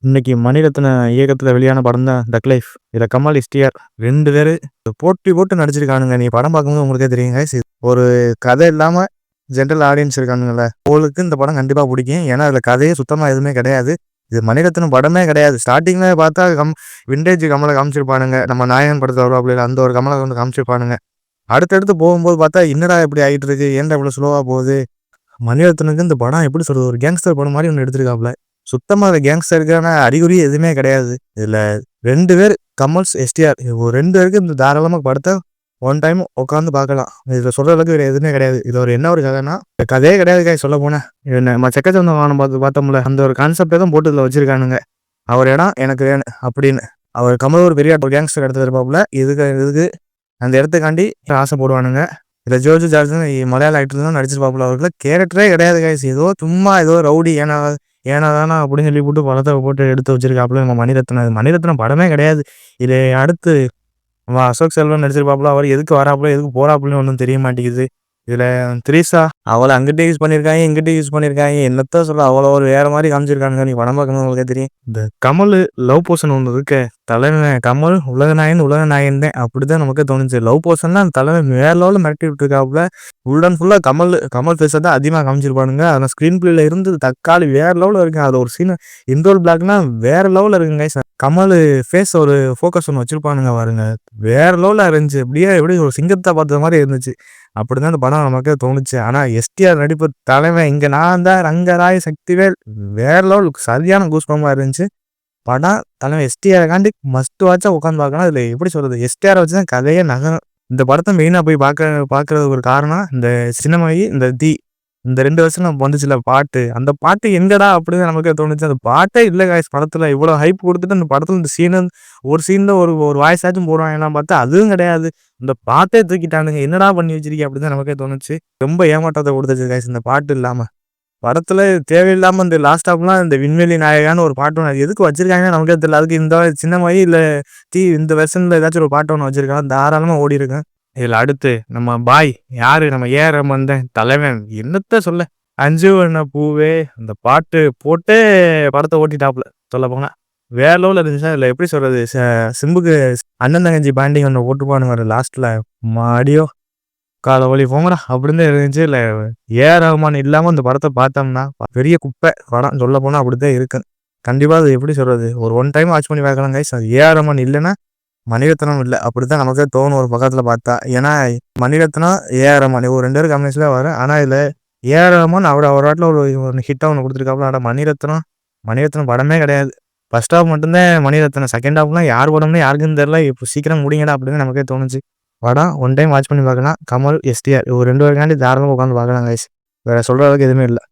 இன்னைக்கு மணிரத்ன இயக்கத்துல வெளியான படம் தான் தக் லைஃப். இதுல கமல், எஸ்டிஆர் 2 பேரு போட்டி போட்டு நடிச்சிருக்கானுங்க. நீ படம் பார்க்கும்போது உங்களுக்கே தெரியும் கைஸ். ஒரு கதை இல்லாம ஜென்ரல் ஆடியன்ஸ் இருக்கானுங்கல்ல, அவங்களுக்கு இந்த படம் கண்டிப்பா பிடிக்கும். ஏன்னா அதுல கதையே சுத்தமா எதுவுமே கிடையாது. இது மணிரத்னம் படமே கிடையாது. ஸ்டார்டிங்ல பார்த்தா விண்டேஜ் கமலை காமிச்சிருப்பானுங்க. நம்ம நாயகன் படத்துல வருவாப்புல அந்த ஒரு கமலை வந்து காமிச்சிருப்பானுங்க. அடுத்தடுத்து போகும்போது பார்த்தா என்னடா இப்படி ஆகிட்டு இருக்கு, ஏன்டா இவ்வளவு ஸ்லோவா போகுது. மணிரத்னுக்கு இந்த படம் எப்படி சொல்றது, ஒரு கேங்ஸ்டர் படம் மாதிரி ஒன்று எடுத்திருக்காப்ல. சுத்தமா அந்த கேங்ஸ்டருக்கான அறிகுறி எதுவுமே கிடையாது. இதுல 2 பேர் கமல்ஸ், எஸ்டிஆர் ஒரு 2 பேருக்கு இந்த தாராளமா படத்தை ஒன் டைம் உட்காந்து பார்க்கலாம். இதுல சொல்ற அளவுக்கு வேற எதுவுமே கிடையாது. இது ஒரு என்ன ஒரு கதைன்னா கதையே கிடையாது. சொல்ல போனேன் நம்ம செக்கச்சந்தம் வானம் பார்த்தோம்ல, அந்த ஒரு கான்செப்டை தான் போட்டு இதுல வச்சிருக்கானுங்க. அவர் இடம் எனக்கு வேணும் அப்படின்னு. அவர் கமல் ஒரு பெரிய கேங்ஸ்டர் எடுத்து இருப்பாப்புல. இதுக்கு அந்த இடத்துக்காண்டி ஆசைப்படுவானுங்க. இதில் ஜோஜு ஜார்ஜ் மலையாள ஆக்டர் தான் நடிச்சிருப்பாப்புல. அவருக்குள்ள கேரக்டரே கிடையாது கைஸ். ஏதோ சும்மா ஏதோ ரவுடி ஏனா தானா அப்படின்னு சொல்லி போட்டு படத்தை போட்டு எடுத்து வச்சிருக்காப்புல நம்ம மணிரத்னம் படமே கிடையாது. இது அடுத்து அசோக் செல்வன் நடிச்சிருப்பாப்புல. அவர் எதுக்கு வராப்புல எதுக்கு போறாப்புலன்னு ஒன்றும் தெரிய மாட்டேங்குது. இதுல திரிசா அவளை அங்கிட்ட யூஸ் பண்ணியிருக்காங்க, இங்கிட்ட யூஸ் பண்ணியிருக்காங்க. என்னத்த சொல்ல, அவ்வளோ ஒரு வேற மாதிரி காமிச்சிருக்காங்க. நீ படம் பார்க்கணும் உங்களுக்கே தெரியும். இந்த கமல் லவ் போர்ஷன் ஒன்று இருக்கு. தலைவன் கமல் உலக நாயன் தான் அப்படிதான் நமக்கே தோணுச்சு. லவ் போர்ஷன்லாம் அந்த தலைவன் வேற லெவலில் மிரட்டி விட்டுருக்காப்புல. ஃபுல் அண்ட் ஃபுல்லாக கமல் ஃபேஸை தான் அதிகமாக காமிச்சிருப்பானுங்க. அதில் ஸ்க்ரீன் பிளேல இருந்து தக்காளி வேற லெவலில் இருக்கு. அது ஒரு சீன் இன்ட்ரோல் பிளாக்னா வேற லெவலில் இருக்குங்க. கமல் ஃபேஸ் ஒரு ஃபோக்கஸ் ஒன்று வச்சிருப்பானுங்க பாருங்க, வேற லெவலில் இருந்துச்சு. எப்படி ஒரு சிங்கத்தை பார்த்த மாதிரி இருந்துச்சு. அப்படிதான் அந்த படம் நமக்கே தோணுச்சு. ஆனா எஸ்டிஆர் நடிப்பு தலைவன் இங்க நான் தான் ரங்கராய் சக்திவேல் வேற லெவல் சரியான கூஸ்பமா இருந்துச்சு. படம் தலைவன் எஸ்டிஆரை காண்டி மஸ்ட் வாட்சா உட்காந்து பார்க்கலாம். இதுல எப்படி சொல்றது, எஸ்டிஆரை வச்சுதான் கதையே நகரும். இந்த படத்தை மெயினா போய் பார்க்கறது ஒரு காரணம் இந்த சினிமாயி இந்த இந்த 2 வருஷம் வந்துச்சுல பாட்டு, அந்த பாட்டு எங்கடா அப்படின்னு நமக்கு தோணுச்சு. அந்த பாட்டே இல்லை காய்ஸ் படத்துல. இவ்வளவு ஹைப் கொடுத்துட்டு அந்த படத்துல இந்த சீன்ல ஒரு வாய்ஸ் ஆச்சும் போடுவாங்கலாம் பார்த்தா அதுவும் கிடையாது. இந்த பாட்டே தூக்கிட்டானுங்க. என்னடா பண்ணி வச்சிருக்கீங்க அப்படின்னு நமக்கே தோணுச்சு. ரொம்ப ஏமாற்றத்தை கொடுத்துச்சு காய்ஸ் இந்த பாட்டு இல்லாம. படத்துல தேவையில்லாம இந்த லாஸ்ட் ஆப்லாம் இந்த விண்வெளி நாயகான்னு ஒரு பாட்டு ஒன்று எதுக்கு வச்சிருக்காங்கன்னு நமக்கே தெரியல. அதுக்கு இந்த சின்னமாயி இல்ல இந்த வெர்ஷன்ல ஏதாச்சும் ஒரு பாட்டு ஒன்று வச்சிருக்காங்க, தாராளமா ஓடி இருக்கேன். இதுல அடுத்து நம்ம பாய் யாரு, நம்ம ரமன் தான் தலைவன். என்னத்த சொல்ல, அஞ்சு வண்ண பூவே அந்த பாட்டு போட்டு படத்தை ஓட்டிட்டாப்புல. சொல்ல போனா வேற லெவலில் இருந்துச்சா. இல்லை எப்படி சொல்றது, சிம்புக்கு அண்ணன் தங்கச்சி பாண்டிங் ஒன்று போட்டுப்பானுங்க லாஸ்ட்ல. மாடியோ காலை வலி போங்கடா அப்படின்னு இருந்துச்சு. இல்லை ரஹ்மான் இல்லாம இந்த படத்தை பார்த்தோம்னா பெரிய குப்பை படம். சொல்ல போனா அப்படித்தான் இருக்கு. கண்டிப்பா அது எப்படி சொல்றது, ஒரு ஒன் டைம் வாட்ச் பண்ணி பார்க்கலாம் கைஸ். அது ரஹ்மான் இல்லைன்னா மணிரத்னம் இல்லை அப்படித்தான் நமக்கே தோணும் ஒரு பக்கத்துல பார்த்தா. ஏன்னா மணிரத்னம் ரஹ்மான் ஒரு 2 பேரும் காம்பினேஷன்ல வரும். ஆனா இதுல ரஹ்மான் ஒரு வாட்டில் ஒரு ஹிட்டா ஒன்று கொடுத்துருக்காப்புல. ஆனா மணிரத்னம் படமே கிடையாது. ஃபர்ஸ்ட் ஹாஃப் மட்டும்தான் மணிரத்னம், செகண்ட் ஹாஃப்லாம் யார் படம்னு யாருக்குன்னு தெரியல. இப்போ சீக்கிரம் முடிங்கடா அப்படின்னு நமக்கே தோணுச்சு. படம் ஒன் டைம் வாட்ச் பண்ணி பார்க்கலாம். கமல், எஸ்டிஆர் ஒரு 2 பேருக்காண்டி தாராளமாக உட்காந்து பார்க்கலாம் கைஸ். வேற சொல்ற அளவுக்கு எதுவுமே இல்லை.